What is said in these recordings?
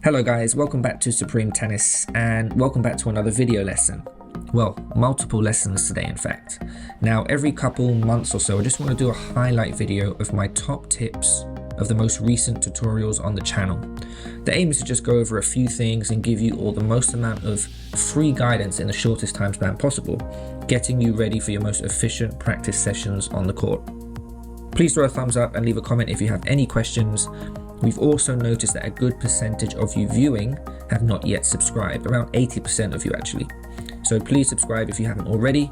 Hello guys, welcome back to Supreme Tennis and welcome back to another video lesson. Well, multiple lessons today in fact. Now every couple months or so I just want to do a highlight video of my top tips of the most recent tutorials on the channel. The aim is to just go over a few things and give you all the most amount of free guidance in the shortest time span possible, getting you ready for your most efficient practice sessions on the court. Please throw a thumbs up and leave a comment if you have any questions. We've also noticed that a good percentage of you viewing have not yet subscribed, around 80% of you actually. So please subscribe if you haven't already.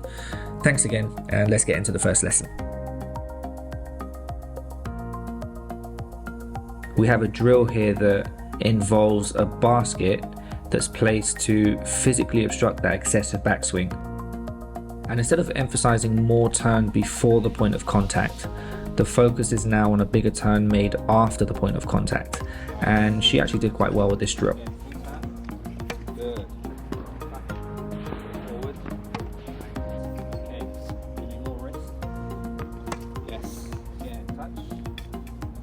Thanks again, and let's get into the first lesson. We have a drill here that involves a basket that's placed to physically obstruct that excessive backswing. And instead of emphasizing more turn before the point of contact, the focus is now on a bigger turn made after the point of contact, and she actually did quite well with this drill. Good. Forward. Okay. Give me more wrist. Yes. Again. Touch.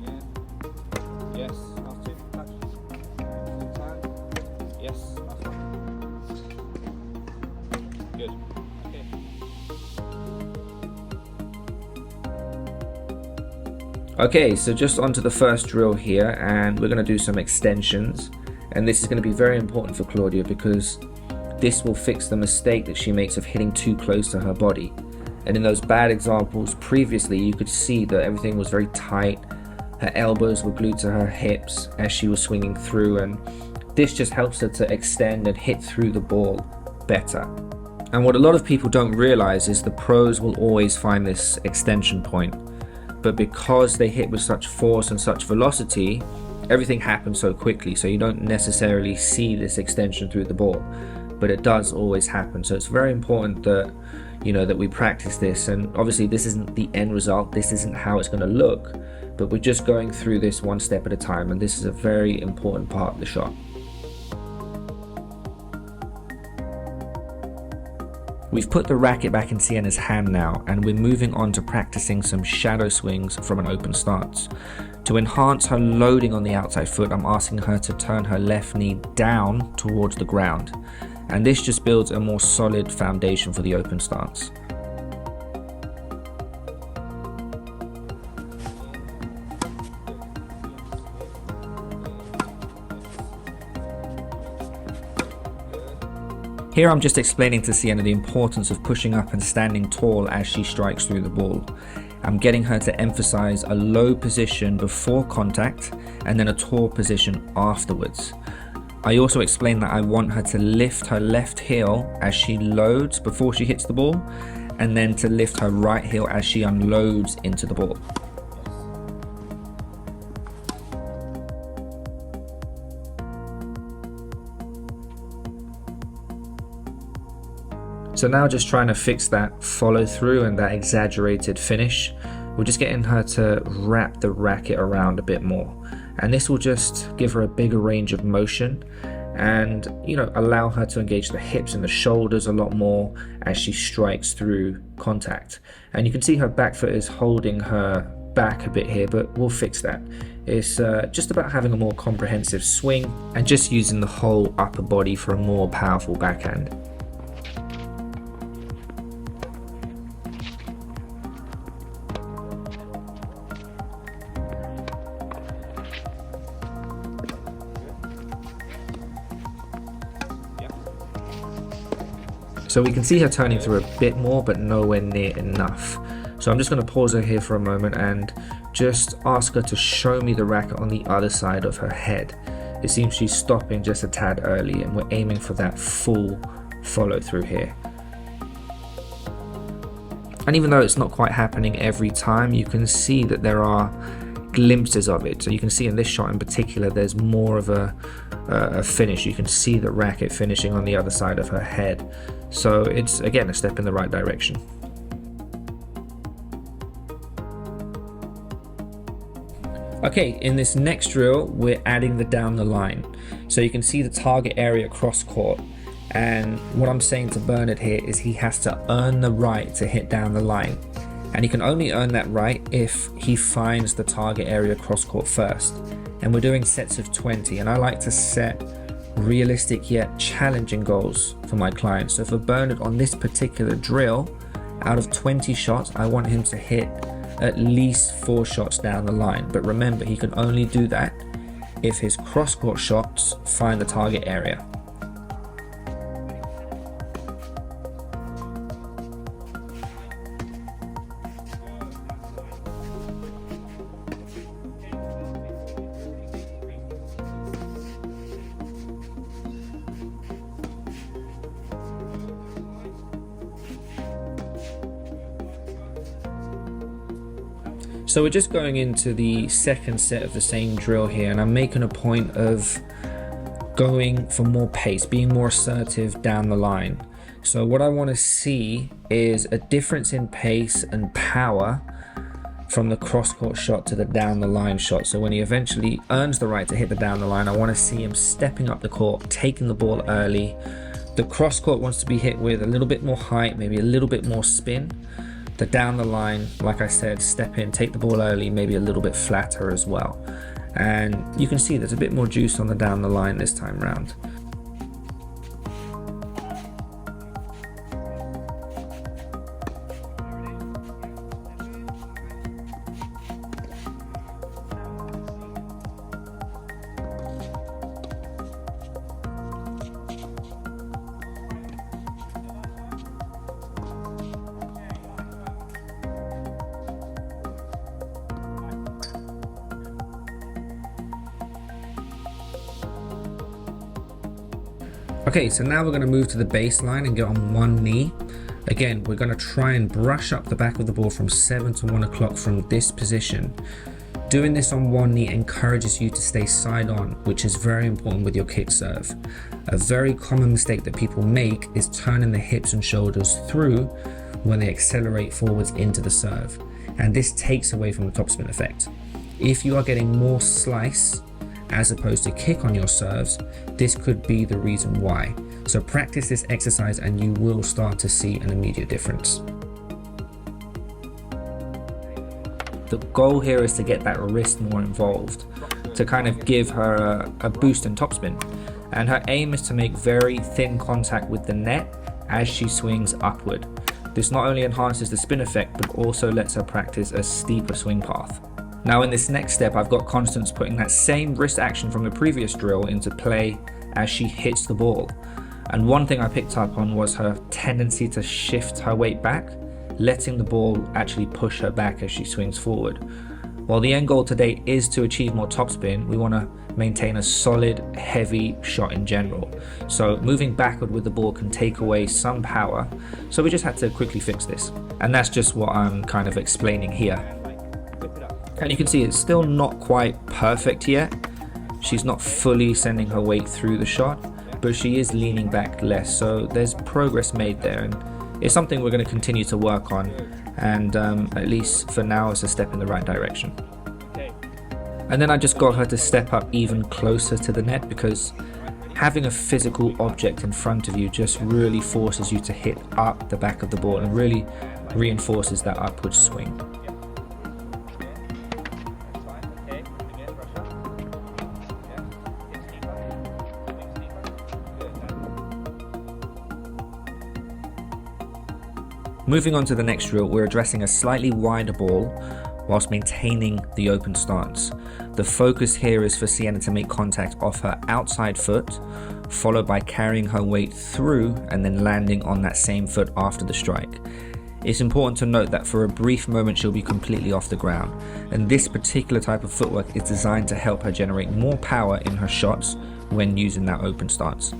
Again. Yes. Last two. Touch. Full turn. Yes. Last one. Good. Okay. Okay, so just onto the first drill here, and we're going to do some extensions, and this is going to be very important for Claudia because this will fix the mistake that she makes of hitting too close to her body. And in those bad examples previously, you could see that everything was very tight, her elbows were glued to her hips as she was swinging through, and this just helps her to extend and hit through the ball better. And what a lot of people don't realize is the pros will always find this extension point. But because they hit with such force and such velocity, everything happens so quickly, so you don't necessarily see this extension through the ball, but it does always happen. So it's very important that that we practice this, and obviously this isn't the end result, this isn't how it's going to look, but we're just going through this one step at a time, and this is a very important part of the shot. We've put the racket back in Sienna's hand now, and we're moving on to practicing some shadow swings from an open stance. To enhance her loading on the outside foot, I'm asking her to turn her left knee down towards the ground, and this just builds a more solid foundation for the open stance. Here I'm just explaining to Sienna the importance of pushing up and standing tall as she strikes through the ball. I'm getting her to emphasize a low position before contact and then a tall position afterwards. I also explain that I want her to lift her left heel as she loads before she hits the ball, and then to lift her right heel as she unloads into the ball. So now just trying to fix that follow through and that exaggerated finish. We're just getting her to wrap the racket around a bit more. And this will just give her a bigger range of motion and allow her to engage the hips and the shoulders a lot more as she strikes through contact. And you can see her back foot is holding her back a bit here, but we'll fix that. It's just about having a more comprehensive swing and just using the whole upper body for a more powerful backhand. So we can see her turning through a bit more, but nowhere near enough. So I'm just going to pause her here for a moment and just ask her to show me the racket on the other side of her head. It seems she's stopping just a tad early, and we're aiming for that full follow through here. And even though it's not quite happening every time, you can see that there are glimpses of it. So you can see in this shot in particular, there's more of a finish. You can see the racket finishing on the other side of her head. So it's again a step in the right direction. Okay, in this next drill, we're adding the down the line. So you can see the target area cross court. And what I'm saying to Bernard here is he has to earn the right to hit down the line. And he can only earn that right if he finds the target area cross court first. and we're doing sets of 20, and I like to set realistic yet challenging goals for my clients. So for Bernard on this particular drill, out of 20 shots, I want him to hit at least 4 shots down the line. But remember, he can only do that if his cross-court shots find the target area. So we're just going into the second set of the same drill here, and I'm making a point of going for more pace, being more assertive down the line. So what I want to see is a difference in pace and power from the cross-court shot to the down the line shot. So when he eventually earns the right to hit the down the line, I want to see him stepping up the court, taking the ball early. The cross-court wants to be hit with a little bit more height, maybe a little bit more spin. The down the line, like I said, step in, take the ball early, maybe a little bit flatter as well. And you can see there's a bit more juice on the down the line this time round. Okay, so now we're going to move to the baseline and get on one knee. Again, we're going to try and brush up the back of the ball from 7 to 1 o'clock from this position. Doing this on one knee encourages you to stay side on, which is very important with your kick serve. A very common mistake that people make is turning the hips and shoulders through when they accelerate forwards into the serve. And this takes away from the topspin effect. If you are getting more slice as opposed to kick on your serves, this could be the reason why. So practice this exercise and you will start to see an immediate difference. The goal here is to get that wrist more involved, to kind of give her a boost in topspin. And her aim is to make very thin contact with the net as she swings upward. This not only enhances the spin effect, but also lets her practice a steeper swing path. Now in this next step, I've got Constance putting that same wrist action from the previous drill into play as she hits the ball. And one thing I picked up on was her tendency to shift her weight back, letting the ball actually push her back as she swings forward. While the end goal today is to achieve more topspin, we want to maintain a solid, heavy shot in general. So moving backward with the ball can take away some power, so we just had to quickly fix this. And that's just what I'm kind of explaining here. And you can see it's still not quite perfect yet. She's not fully sending her weight through the shot, but she is leaning back less, so there's progress made there, and it's something we're going to continue to work on, and at least for now it's a step in the right direction. And then I just got her to step up even closer to the net, because having a physical object in front of you just really forces you to hit up the back of the ball and really reinforces that upward swing. Moving on to the next drill, we're addressing a slightly wider ball whilst maintaining the open stance. The focus here is for Sienna to make contact off her outside foot, followed by carrying her weight through and then landing on that same foot after the strike. It's important to note that for a brief moment she'll be completely off the ground, and this particular type of footwork is designed to help her generate more power in her shots when using that open stance.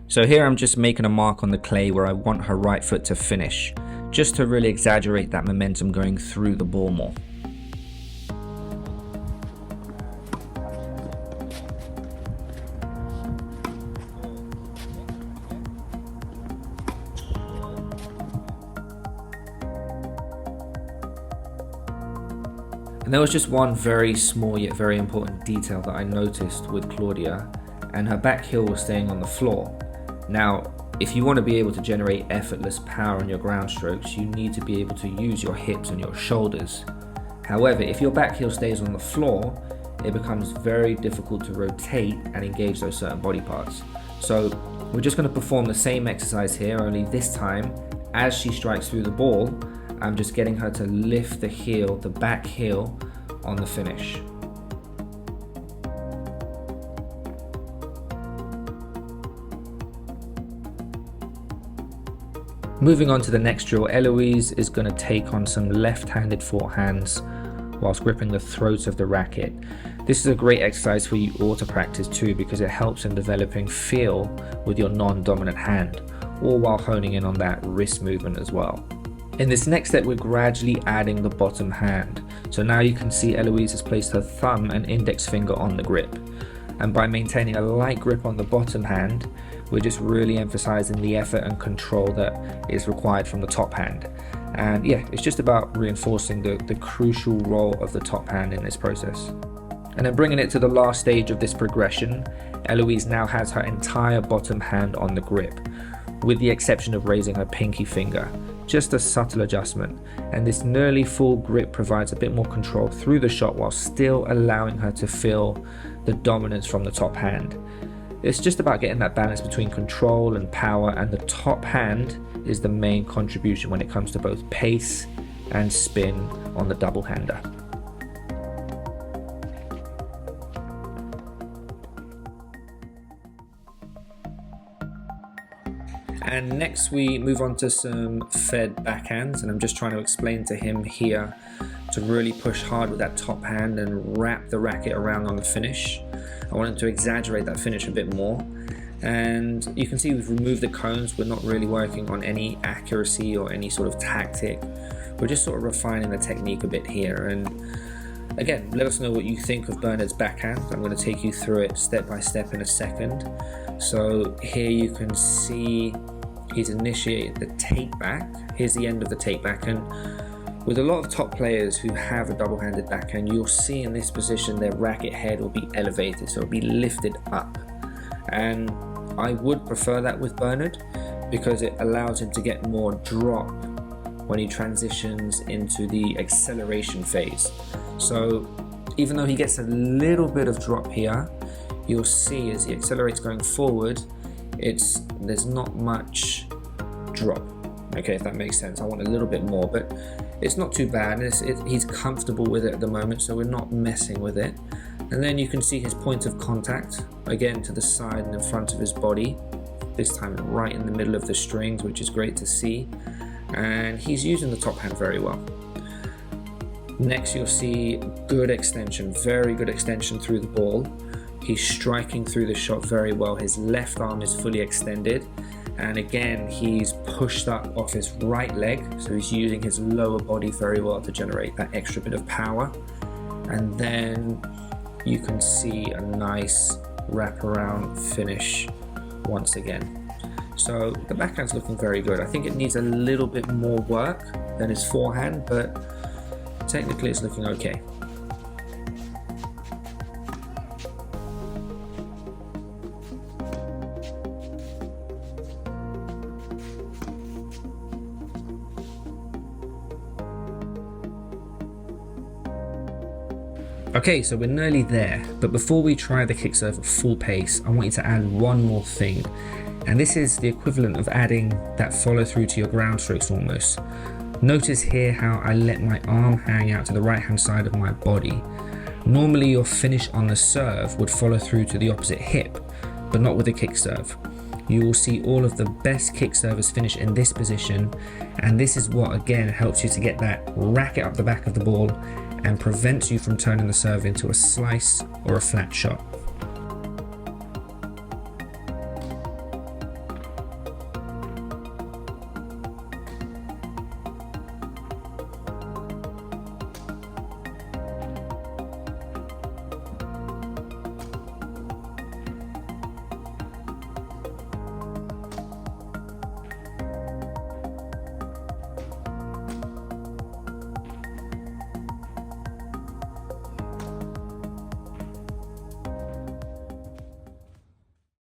So here I'm just making a mark on the clay where I want her right foot to finish, just to really exaggerate that momentum going through the ball more. And there was just one very small yet very important detail that I noticed with Claudia, and her back heel was staying on the floor. Now, if you want to be able to generate effortless power on your ground strokes, you need to be able to use your hips and your shoulders. However, if your back heel stays on the floor, it becomes very difficult to rotate and engage those certain body parts. So we're just going to perform the same exercise here, only this time, as she strikes through the ball, I'm just getting her to lift the heel, the back heel, on the finish. Moving on to the next drill, Eloise is going to take on some left-handed forehands whilst gripping the throat of the racket. This is a great exercise for you all to practice too, because it helps in developing feel with your non-dominant hand, all while honing in on that wrist movement as well. In this next step, we're gradually adding the bottom hand. So now you can see Eloise has placed her thumb and index finger on the grip. And by maintaining a light grip on the bottom hand, we're just really emphasizing the effort and control that is required from the top hand. And yeah, it's just about reinforcing the crucial role of the top hand in this process. And then bringing it to the last stage of this progression, Eloise now has her entire bottom hand on the grip, with the exception of raising her pinky finger. Just a subtle adjustment, and this nearly full grip provides a bit more control through the shot while still allowing her to feel the dominance from the top hand. It's just about getting that balance between control and power, and the top hand is the main contribution when it comes to both pace and spin on the double hander. And next we move on to some fed backhands, and I'm just trying to explain to him here to really push hard with that top hand and wrap the racket around on the finish. I want him to exaggerate that finish a bit more. And you can see we've removed the cones. We're not really working on any accuracy or any sort of tactic. We're just sort of refining the technique a bit here. And again, let us know what you think of Bernard's backhand. I'm going to take you through it step by step in a second. So here you can see he's initiated the take back. Here's the end of the take back, and with a lot of top players who have a double-handed backhand, you'll see in this position their racket head will be elevated, so it'll be lifted up. And I would prefer that with Bernard because it allows him to get more drop when he transitions into the acceleration phase. So even though he gets a little bit of drop here, you'll see as he accelerates going forward, there's not much drop. Okay, if that makes sense. I want a little bit more, but it's not too bad. He's comfortable with it at the moment, so we're not messing with it. And then you can see his point of contact, again to the side and in front of his body, this time right in the middle of the strings, which is great to see. And he's using the top hand very well. Next you'll see good extension, very good extension through the ball. He's striking through the shot very well. His left arm is fully extended. And again, he's pushed up off his right leg. So he's using his lower body very well to generate that extra bit of power. And then you can see a nice wraparound finish once again. So the backhand's looking very good. I think it needs a little bit more work than his forehand, but technically it's looking okay. Okay, so we're nearly there, but before we try the kick serve at full pace, I want you to add one more thing, and this is the equivalent of adding that follow through to your ground strokes almost. Notice here how I let my arm hang out to the right hand side of my body. Normally your finish on the serve would follow through to the opposite hip, but not with the kick serve. You will see all of the best kick servers finish in this position, and this is what again helps you to get that racket up the back of the ball and prevents you from turning the serve into a slice or a flat shot.